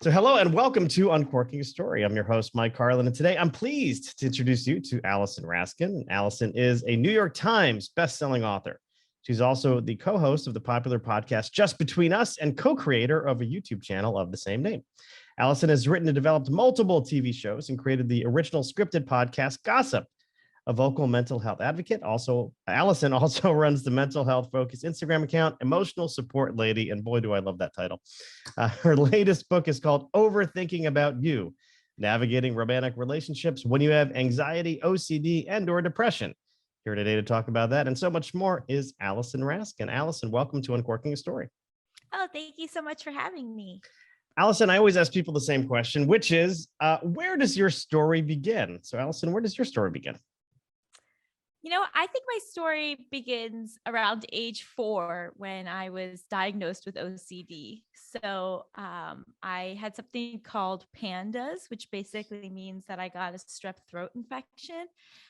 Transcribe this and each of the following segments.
So hello and welcome to Uncorking a Story. I'm your host, Mike Carlin, and today I'm pleased to introduce you to Allison Raskin. Allison is a New York Times bestselling author. She's also the co-host of the popular podcast Just Between Us and co-creator of a YouTube channel of the same name. Allison has written and developed multiple TV shows and created the original scripted podcast Gossip, a vocal mental health advocate. Allison also runs the mental health focused Instagram account, Emotional Support Lady, and boy, do I love that title. Her latest book is called Overthinking About You, Navigating Romantic Relationships When You Have Anxiety, OCD, and or Depression. Here today to talk about that and so much more is Allison Raskin. Allison, welcome to Uncorking a Story. Oh, thank you so much for having me. Allison, I always ask people the same question, which is, where does your story begin? So Allison, where does your story begin? I think my story begins around age 4 when I was diagnosed with OCD. So I had something called PANDAS, which basically means that I got a strep throat infection,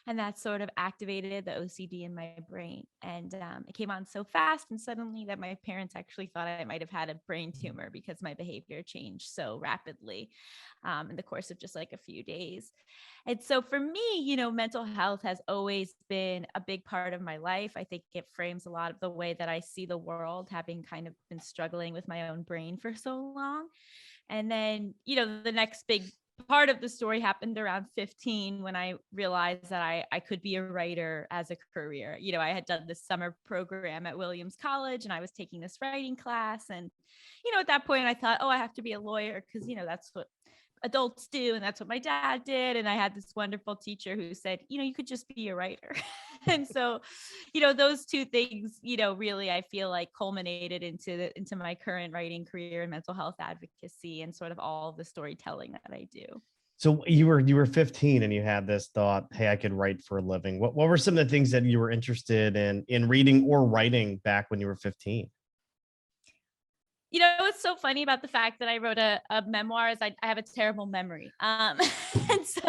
and that sort of activated the OCD in my brain. And it came on so fast and suddenly that my parents actually thought I might have had a brain tumor because my behavior changed so rapidly in the course of just like a few days. And so for me, mental health has always been a big part of my life. I think it frames a lot of the way that I see the world, having kind of been struggling with my own brain for so long. And then, the next big part of the story happened around 15 when I realized that I could be a writer as a career. I had done this summer program at Williams College and I was taking this writing class. And, at that point I thought, oh, I have to be a lawyer because, that's what adults do. And that's what my dad did. And I had this wonderful teacher who said, you could just be a writer. And so, those two things, really, I feel like culminated into my current writing career in mental health advocacy and sort of all of the storytelling that I do. So you were 15 and you had this thought, hey, I could write for a living. What were some of the things that you were interested in reading or writing back when you were 15? What's so funny about the fact that I wrote a memoir is I have a terrible memory. And so,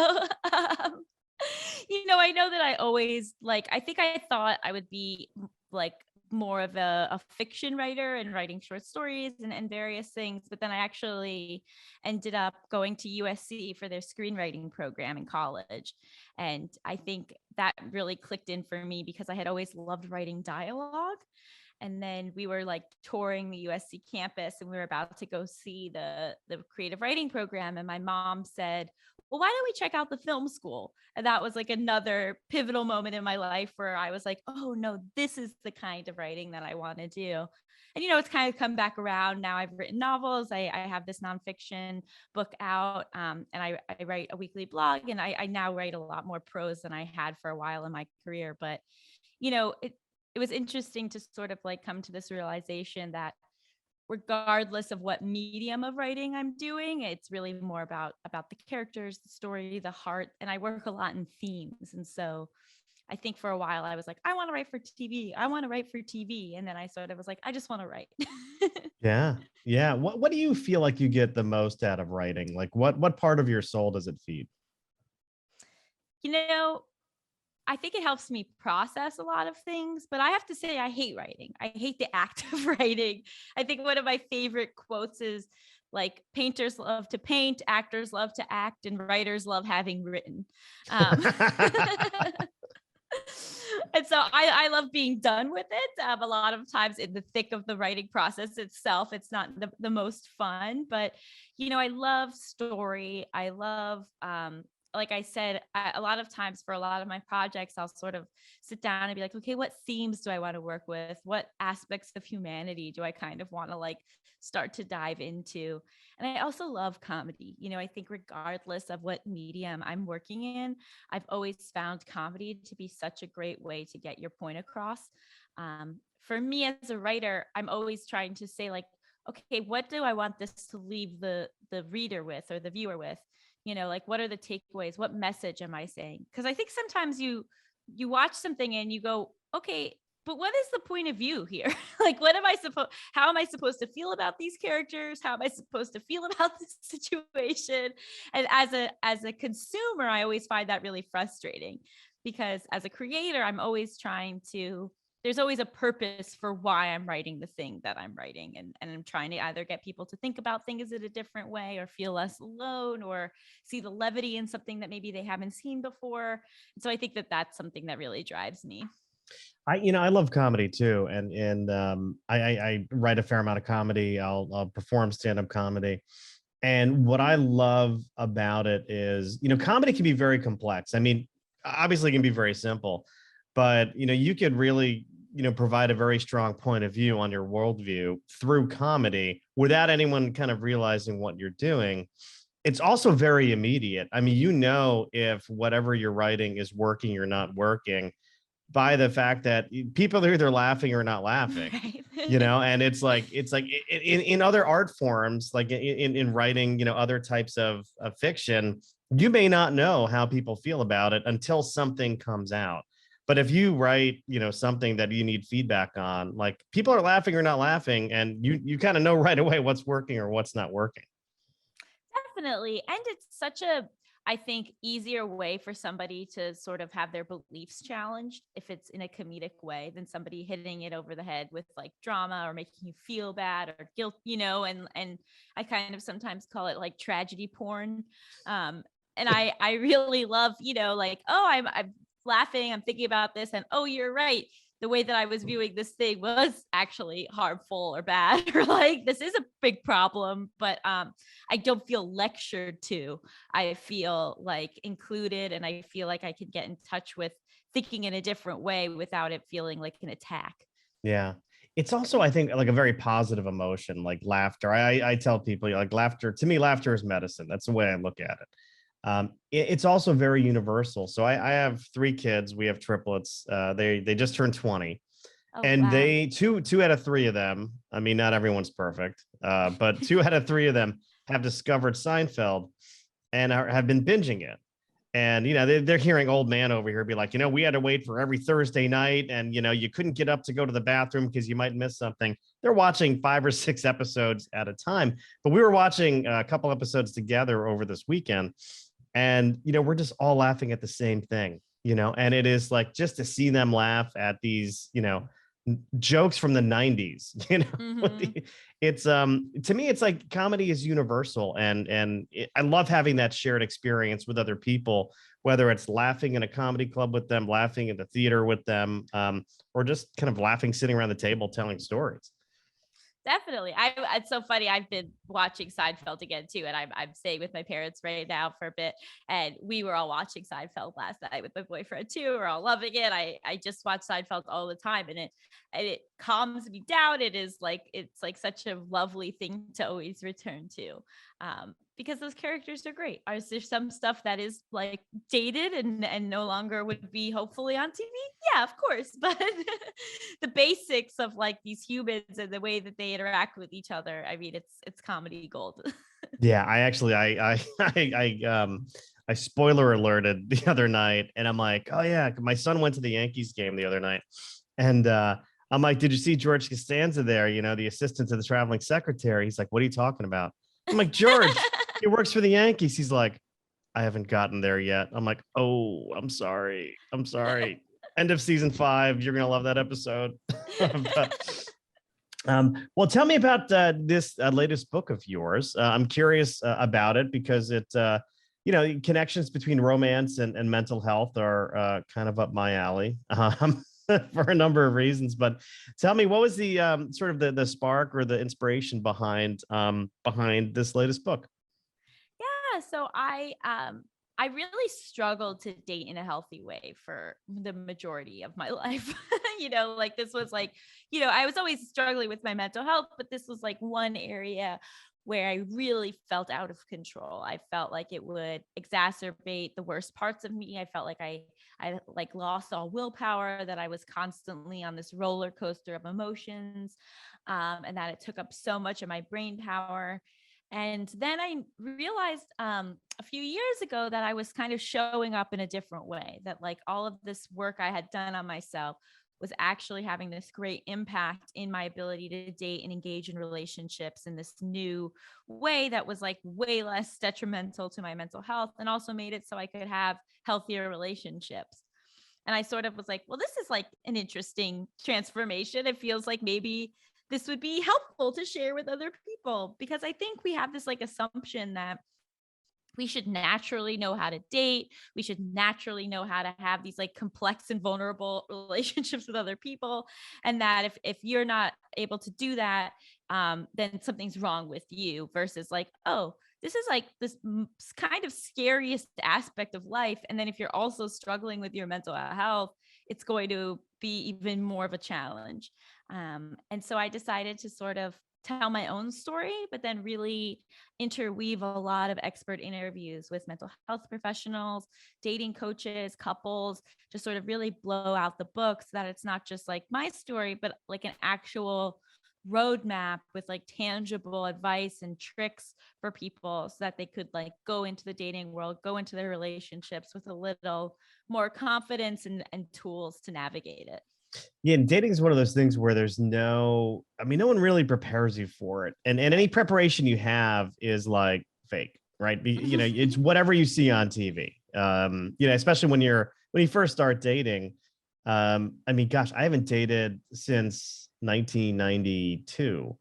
I know that I always I think I thought I would be like more of a fiction writer and writing short stories and various things. But then I actually ended up going to USC for their screenwriting program in college. And I think that really clicked in for me because I had always loved writing dialogue. And then we were touring the USC campus and we were about to go see the creative writing program. And my mom said, well, why don't we check out the film school? And that was another pivotal moment in my life where I was like, oh no, this is the kind of writing that I want to do. And, it's kind of come back around. Now I've written novels. I have this nonfiction book out and I write a weekly blog and I now write a lot more prose than I had for a while in my career. But, it was interesting to sort of come to this realization that regardless of what medium of writing I'm doing, it's really more about the characters, the story, the heart. And I work a lot in themes. And so I think for a while I was like, I want to write for TV. I want to write for TV. And then I sort of was like, I just want to write. Yeah. Yeah. What do you feel like you get the most out of writing? Like what part of your soul does it feed? I think it helps me process a lot of things, but I have to say I hate writing. I hate the act of writing. I think one of my favorite quotes is painters love to paint, actors love to act, and writers love having written. And so I love being done with it. A lot of times in the thick of the writing process itself, it's not the most fun, but I love story. I love like I said, a lot of times for a lot of my projects, I'll sort of sit down and be like, okay, what themes do I want to work with? What aspects of humanity do I kind of want to start to dive into? And I also love comedy. I think regardless of what medium I'm working in, I've always found comedy to be such a great way to get your point across. For me as a writer, I'm always trying to say okay, what do I want this to leave the reader with or the viewer with? What are the takeaways? What message am I saying? Because I think sometimes you watch something and you go, okay, but what is the point of view here? How am I supposed to feel about these characters? How am I supposed to feel about this situation? And as a consumer, I always find that really frustrating because as a creator, I'm always trying to there's always a purpose for why I'm writing the thing that I'm writing. And I'm trying to either get people to think about things in a different way or feel less alone or see the levity in something that maybe they haven't seen before. And so I think that that's something that really drives me. I love comedy too, and I write a fair amount of comedy. I'll perform stand up comedy, and what I love about it is, comedy can be very complex. I mean, obviously, it can be very simple, but you could really, provide a very strong point of view on your worldview through comedy without anyone kind of realizing what you're doing. It's also very immediate. I mean, if whatever you're writing is working or not working by the fact that people are either laughing or not laughing. Right. And it's like in other art forms, like in writing, other types of fiction, you may not know how people feel about it until something comes out. But if you write, something that you need feedback on, like people are laughing or not laughing, and you kind of know right away what's working or what's not working. Definitely. And it's such a, I think, easier way for somebody to sort of have their beliefs challenged if it's in a comedic way than somebody hitting it over the head with like drama or making you feel bad or guilt, and I kind of sometimes call it like tragedy porn. And I really love, like, oh, I'm laughing, I'm thinking about this, and oh, you're right, the way that I was viewing this thing was actually harmful or bad, or like this is a big problem, but I don't feel lectured to. I feel like included, and I feel like I can get in touch with thinking in a different way without it feeling like an attack. Yeah. It's also, I think, like a very positive emotion, like laughter. I tell people, like, laughter, to me, laughter is medicine. That's the way I look at it. It's also very universal. So I have three kids. We have triplets. They just turned 20, Oh, and wow. they two out of three of them. I mean, not everyone's perfect, but two out of three of them have discovered Seinfeld and have been binging it. And they're hearing old man over here be like, we had to wait for every Thursday night, and you couldn't get up to go to the bathroom because you might miss something. They're watching 5 or 6 episodes at a time, but we were watching a couple episodes together over this weekend, and we're just all laughing at the same thing. And it is like, just to see them laugh at these jokes from the 90s. Mm-hmm. It's to me, it's like comedy is universal, and I love having that shared experience with other people, whether it's laughing in a comedy club with them, laughing in the theater with them, or just kind of laughing sitting around the table telling stories. Definitely. It's so funny. I've been watching Seinfeld again too, and I'm staying with my parents right now for a bit. And we were all watching Seinfeld last night with my boyfriend too. We're all loving it. I just watch Seinfeld all the time, and it calms me down. It's like such a lovely thing to always return to. Because those characters are great. Is there some stuff that is like dated and no longer would be hopefully on TV? Yeah, of course. But the basics of like these humans and the way that they interact with each other, I mean, it's comedy gold. Yeah, I actually I spoiler alerted the other night, and I'm like, oh yeah, my son went to the Yankees game the other night, and I'm like, did you see George Costanza there? The assistant to the traveling secretary. He's like, what are you talking about? I'm like, George, he works for the Yankees. He's like, I haven't gotten there yet. I'm like, oh, I'm sorry. I'm sorry. End of season 5. You're gonna love that episode. But well, tell me about this latest book of yours. I'm curious about it because connections between romance and mental health are kind of up my alley, for a number of reasons. But tell me, what was the sort of the spark or the inspiration behind this latest book? Yeah, so I really struggled to date in a healthy way for the majority of my life. Like this was like, I was always struggling with my mental health, but this was like one area where I really felt out of control. I felt like it would exacerbate the worst parts of me. I felt like I like lost all willpower, that I was constantly on this roller coaster of emotions, and that it took up so much of my brain power. And then I realized a few years ago that I was kind of showing up in a different way, that like all of this work I had done on myself was actually having this great impact in my ability to date and engage in relationships in this new way that was like way less detrimental to my mental health and also made it so I could have healthier relationships. And I sort of was like, well, this is like an interesting transformation. It feels like maybe this would be helpful to share with other people, because I think we have this like assumption that we should naturally know how to date. We should naturally know how to have these like complex and vulnerable relationships with other people. And that if you're not able to do that, then something's wrong with you, versus like, oh, this is like this kind of scariest aspect of life. And then if you're also struggling with your mental health, it's going to be even more of a challenge. And so I decided to sort of tell my own story, but then really interweave a lot of expert interviews with mental health professionals, dating coaches, couples, to sort of really blow out the book, so that it's not just like my story, but like an actual roadmap with like tangible advice and tricks for people, so that they could like go into the dating world, go into their relationships with a little more confidence and tools to navigate it. Yeah, and dating is one of those things where there's no, I mean, no one really prepares you for it. And any preparation you have is like fake, right? You know, it's whatever you see on TV. You know, especially when you first start dating. I mean, gosh, I haven't dated since 1992,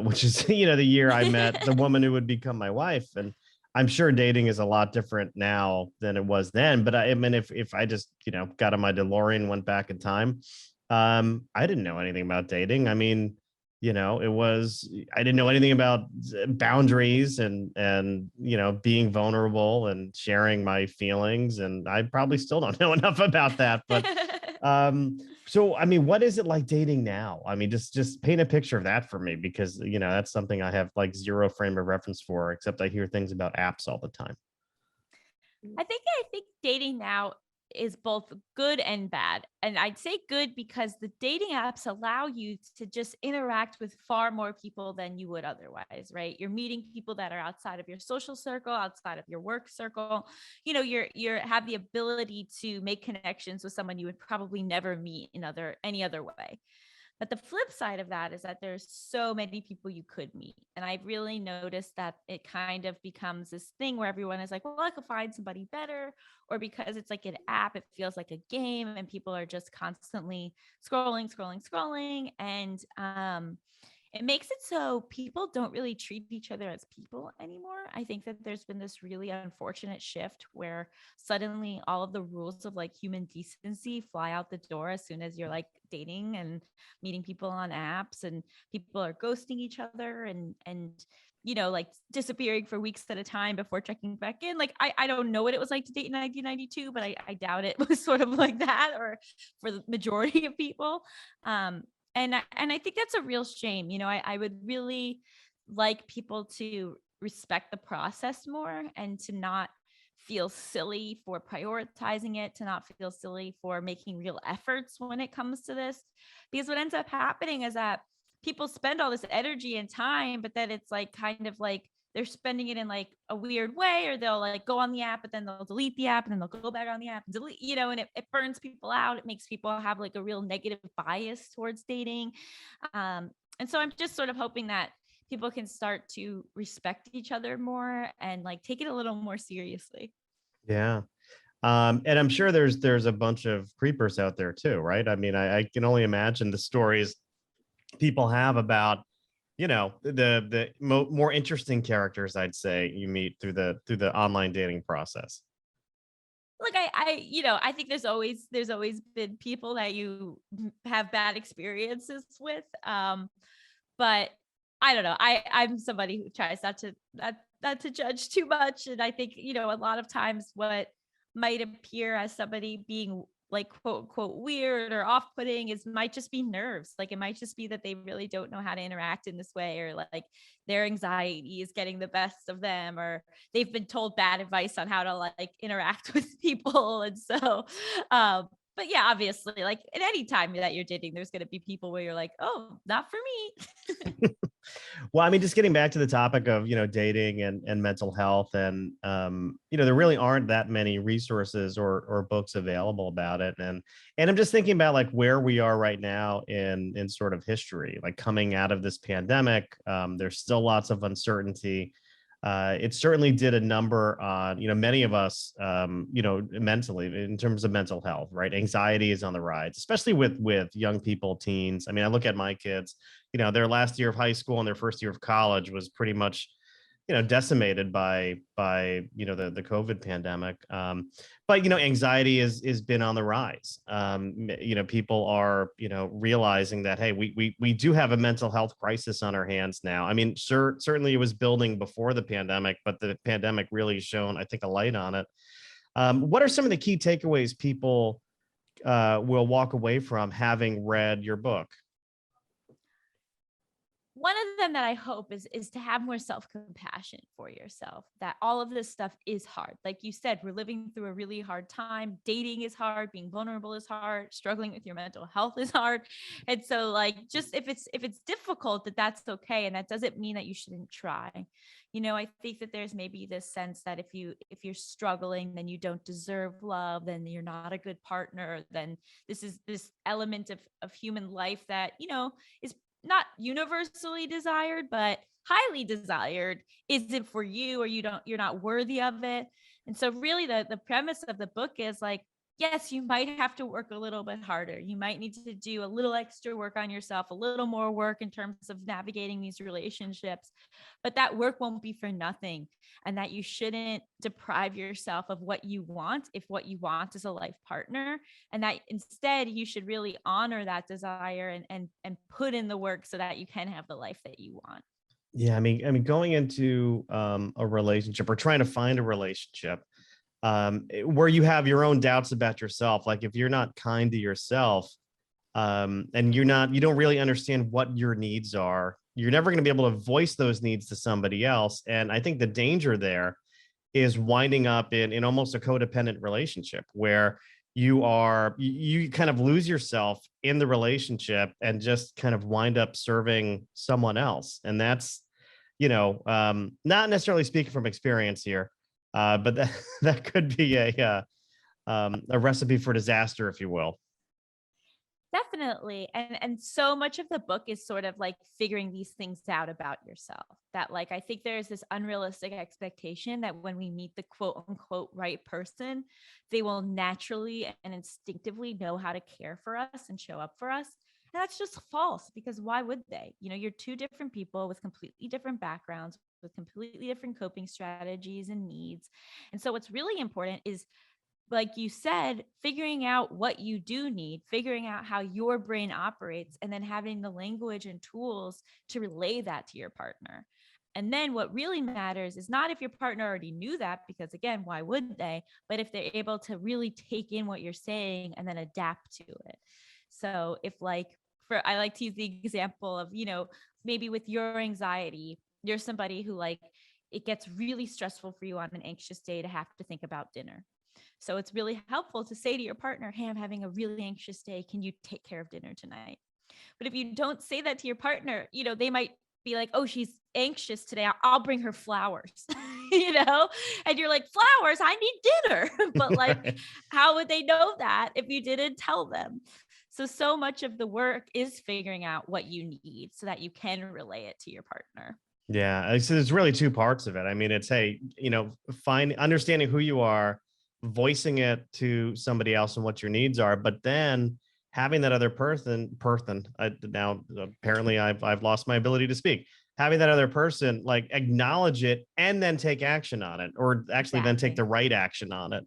which is, you know, the year I met the woman who would become my wife. And I'm sure dating is a lot different now than it was then. But I mean, if I just, you know, got on my DeLorean, went back in time, I didn't know anything about dating. I mean, you know, I didn't know anything about boundaries and you know, being vulnerable and sharing my feelings. And I probably still don't know enough about that. But so I mean, what is it like dating now? I mean, just paint a picture of that for me, because you know, that's something I have like zero frame of reference for, except I hear things about apps all the time. I think dating now is both good and bad. And I'd say good because the dating apps allow you to just interact with far more people than you would otherwise, right? You're meeting people that are outside of your social circle, outside of your work circle. You know, you're have the ability to make connections with someone you would probably never meet in any other way. But the flip side of that is that there's so many people you could meet. And I've really noticed that it kind of becomes this thing where everyone is like, well, I could find somebody better. Or because it's like an app, it feels like a game and people are just constantly scrolling, scrolling, scrolling. And it makes it so people don't really treat each other as people anymore. I think that there's been this really unfortunate shift where suddenly all of the rules of like human decency fly out the door as soon as you're like dating and meeting people on apps, and people are ghosting each other and you know, like disappearing for weeks at a time before checking back in. Like, I don't know what it was like to date in 1992, but I doubt it was sort of like that, or for the majority of people. Um, and I think that's a real shame. You know, I would really like people to respect the process more, and to not feel silly for prioritizing it, to not feel silly for making real efforts when it comes to this. Because what ends up happening is that people spend all this energy and time, but then it's like kind of like they're spending it in like a weird way, or they'll like go on the app, but then they'll delete the app, and then they'll go back on the app and delete, you know, and it burns people out. It makes people have like a real negative bias towards dating. And so I'm just sort of hoping that people can start to respect each other more and like take it a little more seriously. Yeah. And I'm sure there's a bunch of creepers out there too, right? I mean, I can only imagine the stories people have about, you know, the more interesting characters, I'd say, you meet through the online dating process. Look, I think there's always been people that you have bad experiences with. But I don't know. I'm somebody who tries not to judge too much. And I think, you know, a lot of times what might appear as somebody being like quote unquote weird or off-putting is might just be nerves. Like it might just be that they really don't know how to interact in this way, or like their anxiety is getting the best of them, or they've been told bad advice on how to like interact with people. And so but yeah, obviously, like at any time that you're dating, there's going to be people where you're like, oh, not for me. Well, I mean, just getting back to the topic of, you know, dating and mental health, and you know, there really aren't that many resources or books available about it. And I'm just thinking about like where we are right now in sort of history, like coming out of this pandemic. There's still lots of uncertainty. it certainly did a number on, many of us, mentally, in terms of mental health, right? Anxiety is on the rise, especially with young people, teens. I mean, I look at my kids, their last year of high school and their first year of college was pretty much, decimated by the COVID pandemic. But anxiety is been on the rise. People are realizing that, hey, we do have a mental health crisis on our hands now. I mean, certainly it was building before the pandemic, but the pandemic really shone, I think, a light on it. What are some of the key takeaways people will walk away from having read your book? One of them that I hope is to have more self-compassion for yourself, that all of this stuff is hard. Like you said, we're living through a really hard time. Dating is hard, being vulnerable is hard, struggling with your mental health is hard. And so like, just if it's difficult, that's okay. And that doesn't mean that you shouldn't try. I think that there's maybe this sense that if you're struggling, then you don't deserve love, then you're not a good partner, then this is this element of human life that, is not universally desired, but highly desired, isn't for you, or you're not worthy of it. And so really the premise of the book is like, yes, you might have to work a little bit harder. You might need to do a little extra work on yourself, a little more work in terms of navigating these relationships, but that work won't be for nothing. And that you shouldn't deprive yourself of what you want if what you want is a life partner, and that instead you should really honor that desire and put in the work so that you can have the life that you want. Yeah, I mean, going into a relationship or trying to find a relationship where you have your own doubts about yourself, like if you're not kind to yourself, and you don't really understand what your needs are, you're never going to be able to voice those needs to somebody else. And I think the danger there is winding up in almost a codependent relationship where you kind of lose yourself in the relationship and just kind of wind up serving someone else. And that's, not necessarily speaking from experience here, but that could be a recipe for disaster, if you will. Definitely. And so much of the book is sort of like figuring these things out about yourself. That like I think there's this unrealistic expectation that when we meet the quote unquote right person, they will naturally and instinctively know how to care for us and show up for us. And that's just false, because why would they? You're two different people with completely different backgrounds, with completely different coping strategies and needs. And so what's really important is, like you said, figuring out what you do need, figuring out how your brain operates, and then having the language and tools to relay that to your partner. And then what really matters is not if your partner already knew that, because again, why would they? But if they're able to really take in what you're saying and then adapt to it. So if I like to use the example of, maybe with your anxiety, you're somebody who it gets really stressful for you on an anxious day to have to think about dinner. So it's really helpful to say to your partner, hey, I'm having a really anxious day. Can you take care of dinner tonight? But if you don't say that to your partner, they might be like, oh, she's anxious today. I'll bring her flowers, and you're like, flowers, I need dinner. But how would they know that if you didn't tell them? So much of the work is figuring out what you need so that you can relay it to your partner. Yeah, so there's really two parts of it. I mean, it's, hey, understanding who you are, voicing it to somebody else and what your needs are, but then having that other person, now apparently I've lost my ability to speak, having that other person acknowledge it and then take action on it, or actually then take the right action on it.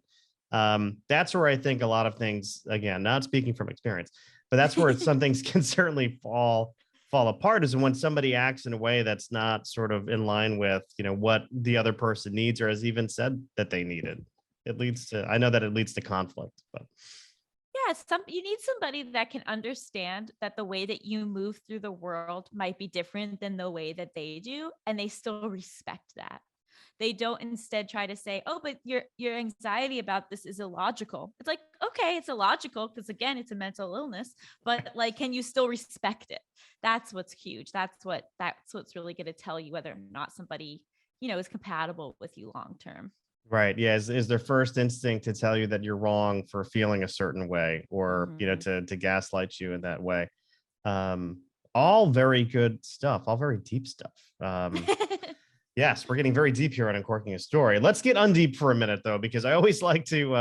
That's where I think a lot of things, again, not speaking from experience, but that's where some things can certainly fall apart, is when somebody acts in a way that's not sort of in line with, what the other person needs or has even said that they needed. I know that it leads to conflict, but yeah, you need somebody that can understand that the way that you move through the world might be different than the way that they do, and they still respect that. They don't instead try to say, oh, but your anxiety about this is illogical. It's like, okay, it's illogical because again, it's a mental illness, but can you still respect it? That's what's huge. That's what's really going to tell you whether or not somebody, is compatible with you long term. right. Yeah. Is their first instinct to tell you that you're wrong for feeling a certain way, or, to gaslight you in that way. All very good stuff, all very deep stuff. Yes, we're getting very deep here on Uncorking a Story. Let's get undeep for a minute, though, because I always like to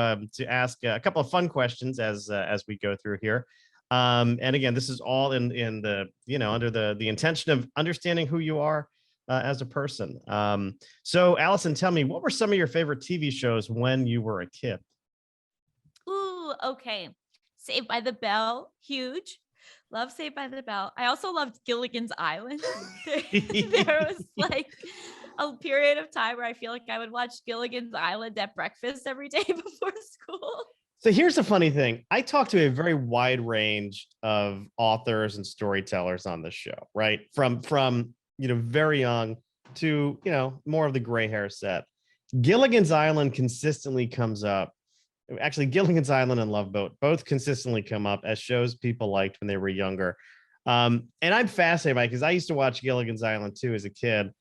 ask a couple of fun questions as we go through here. And again, this is all in the under the intention of understanding who you are as a person. So, Allison, tell me, what were some of your favorite TV shows when you were a kid? Ooh, okay. Saved by the Bell, huge. Love Saved by the Bell. I also loved Gilligan's Island. There was like a period of time where I feel like I would watch Gilligan's Island at breakfast every day before school. So here's the funny thing. I talk to a very wide range of authors and storytellers on this show, right? From very young to more of the gray hair set. Gilligan's Island consistently comes up. Actually, Gilligan's Island and Love Boat both consistently come up as shows people liked when they were younger. And I'm fascinated by it because I used to watch Gilligan's Island too as a kid,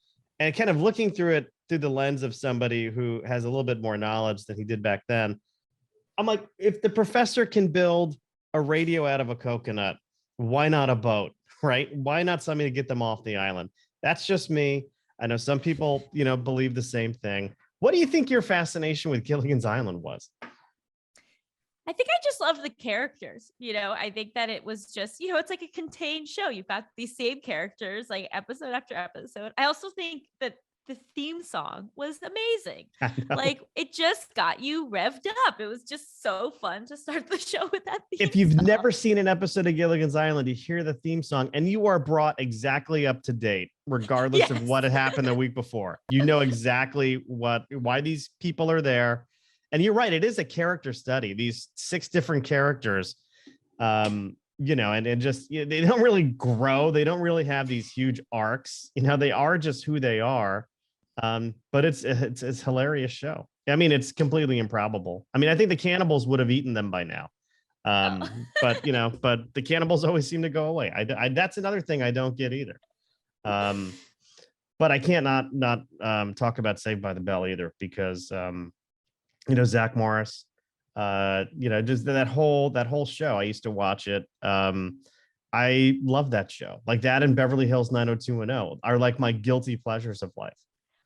and kind of looking through it through the lens of somebody who has a little bit more knowledge than he did back then. I'm like, if the professor can build a radio out of a coconut, why not a boat, right? Why not something to get them off the island? That's just me. I know some people, believe the same thing. What do you think your fascination with Gilligan's Island was? I think I just loved the characters. I think that it was just, it's like a contained show. You've got these same characters, like episode after episode. I also think that the theme song was amazing. Like it just got you revved up. It was just so fun to start the show with that theme If you've song. never seen an episode of Gilligan's Island, you hear the theme song and you are brought exactly up to date, regardless of what had happened the week before. You know exactly why these people are there. And you're right, it is a character study. These 6 different characters, and just they don't really grow. They don't really have these huge arcs. They are just who they are. But it's a hilarious show. I mean, it's completely improbable. I mean, I think the cannibals would have eaten them by now. But the cannibals always seem to go away. I that's another thing I don't get either. But I can't not talk about Saved by the Bell either because Zach Morris, just that whole show. I used to watch it. I love that show. Like that and Beverly Hills 90210 are like my guilty pleasures of life.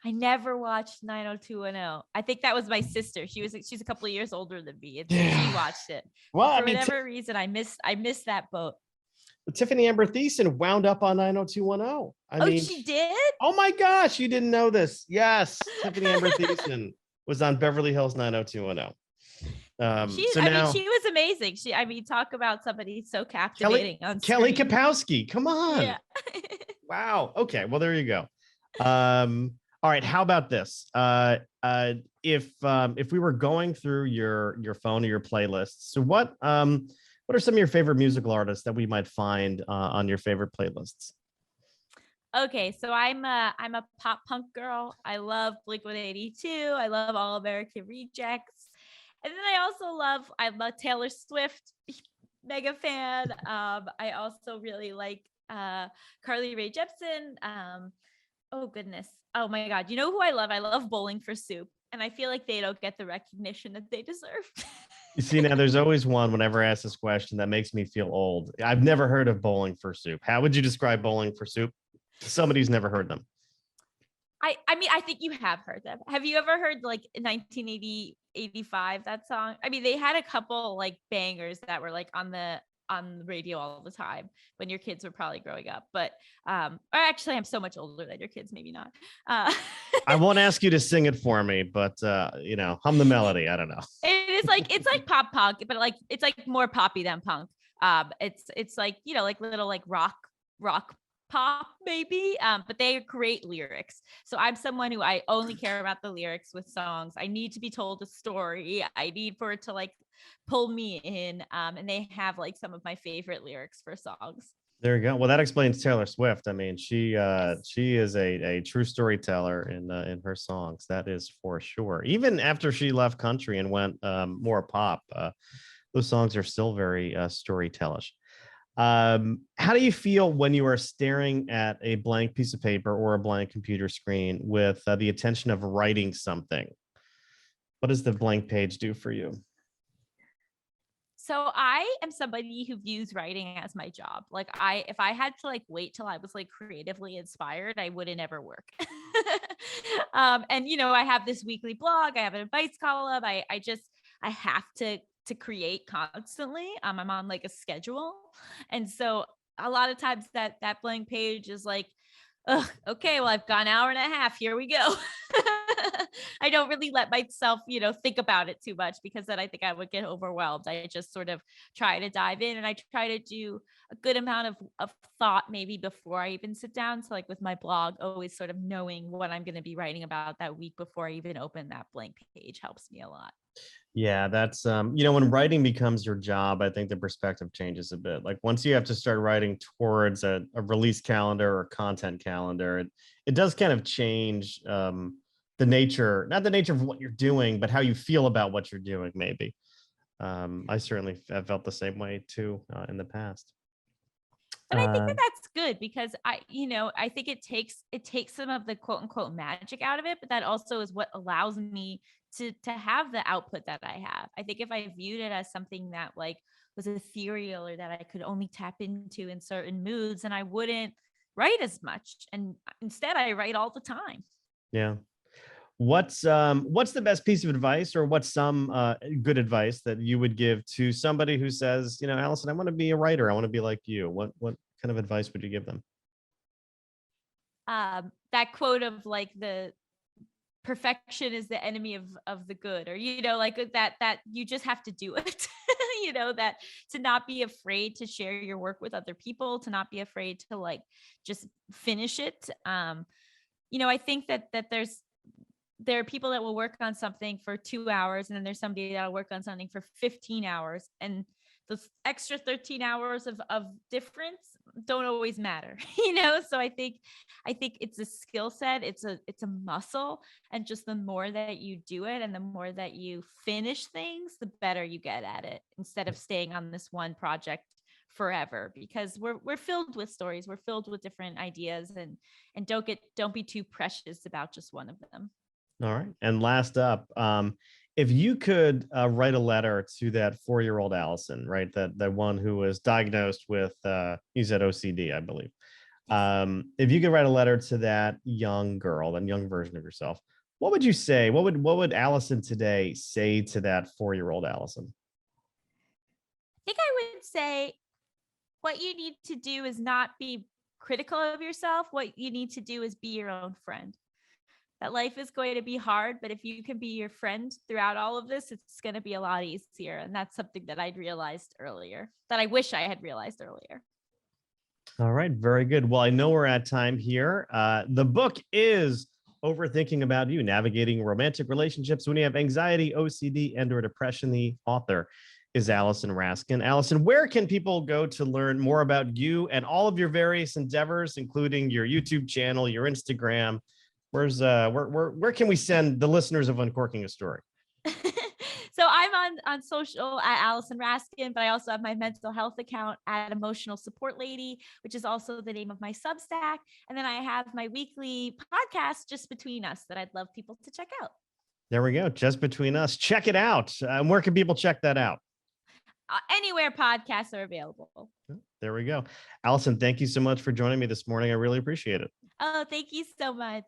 I never watched 90210. I think that was my sister. She's a couple of years older than me, and so she watched it. Well, for whatever reason, I missed that boat. Tiffany Amber Thiessen wound up on 90210. I mean, she did? Oh my gosh, you didn't know this? Yes, Tiffany Amber Thiessen was on Beverly Hills 90210. She was amazing. Talk about somebody so captivating on screen. Kelly Kapowski. Come on. Yeah. Wow. Okay. Well, there you go. All right. How about this? If we were going through your phone or your playlists, so what are some of your favorite musical artists that we might find on your favorite playlists? Okay, so I'm a pop punk girl. I love Blink-182. I love All American Rejects, and then I'm a Taylor Swift mega fan. I also really like Carly Rae Jepsen. Oh goodness, oh my God, you know who I love? I love Bowling for Soup, and I feel like they don't get the recognition that they deserve. You see, now there's always one whenever I ask this question that makes me feel old. I've never heard of Bowling for Soup. How would you describe Bowling for Soup? Somebody who's never heard them. I mean, I think you have heard them. Have you ever heard like 1980, 85, that song? I mean, they had a couple like bangers that were like on the radio all the time when your kids were probably growing up. But or actually, I'm so much older than your kids, maybe not. I won't ask you to sing it for me, but hum the melody. I don't know. It's like pop punk, but like it's like more poppy than punk. It's like like little like rock pop maybe, but they are great lyrics. So I'm someone who I only care about the lyrics with songs. I need to be told a story. I need for it to like pull me in, and they have like some of my favorite lyrics for songs. There you go. Well, that explains Taylor Swift. I mean, she is a true storyteller in her songs. That is for sure. Even after she left country and went more pop, those songs are still very storytellish. How do you feel when you are staring at a blank piece of paper or a blank computer screen with the intention of writing something? What does the blank page do for you? So I am somebody who views writing as my job. Like if I had to like wait till I was like creatively inspired, I wouldn't ever work. And I have this weekly blog. I have an advice column. I have to create constantly. I'm on like a schedule, and so a lot of times that blank page is like, ugh, okay, well, I've got an hour and a half. Here we go. I don't really let myself, think about it too much, because then I think I would get overwhelmed. I just sort of try to dive in, and I try to do a good amount of thought maybe before I even sit down. So like with my blog, always sort of knowing what I'm going to be writing about that week before I even open that blank page helps me a lot. Yeah, that's when writing becomes your job, I think the perspective changes a bit. Like once you have to start writing towards a release calendar or content calendar, it does kind of change the nature, not the nature of what you're doing, but how you feel about what you're doing, maybe. I certainly have felt the same way too in the past. But I think that that's good, because I think it takes some of the quote unquote magic out of it, but that also is what allows me to have the output that I have. I think if I viewed it as something that like was ethereal, or that I could only tap into in certain moods, and I wouldn't write as much. And instead I write all the time. Yeah. What's the best piece of advice, or what's some good advice that you would give to somebody who says, Allison, I want to be a writer. I want to be like you. What kind of advice would you give them? That quote of like the perfection is the enemy of the good, or like that you just have to do it. That to not be afraid to share your work with other people, to not be afraid to like just finish it. I think that there are people that will work on something for 2 hours, and then there's somebody that'll work on something for 15 hours, and those extra 13 hours of difference don't always matter. So I think it's a skill set, it's a muscle, and just the more that you do it and the more that you finish things, the better you get at it, instead of staying on this one project forever, because we're filled with stories, we're filled with different ideas, and don't be too precious about just one of them. All right. And last up, if you could write a letter to that 4-year-old Allison, right? That one who was diagnosed with, you said OCD, I believe. If you could write a letter to that young girl, that young version of yourself, what would you say? What would Allison today say to that 4-year-old Allison? I think I would say what you need to do is not be critical of yourself. What you need to do is be your own friend. That life is going to be hard, but if you can be your friend throughout all of this, it's going to be a lot easier. And that's something that I'd realized earlier, that I wish I had realized earlier. All right, very good. Well, I know we're at time here. The book is Overthinking About You, Navigating Romantic Relationships When You Have Anxiety, OCD, and or Depression. The author is Allison Raskin. Allison, where can people go to learn more about you and all of your various endeavors, including your YouTube channel, your Instagram? Where can we send the listeners of Uncorking a Story? So I'm on social at Allison Raskin, but I also have my mental health account at Emotional Support Lady, which is also the name of my Substack. And then I have my weekly podcast, Just Between Us, that I'd love people to check out. There we go. Just Between Us. Check it out. Where can people check that out? Anywhere podcasts are available. There we go. Allison, thank you so much for joining me this morning. I really appreciate it. Oh, thank you so much.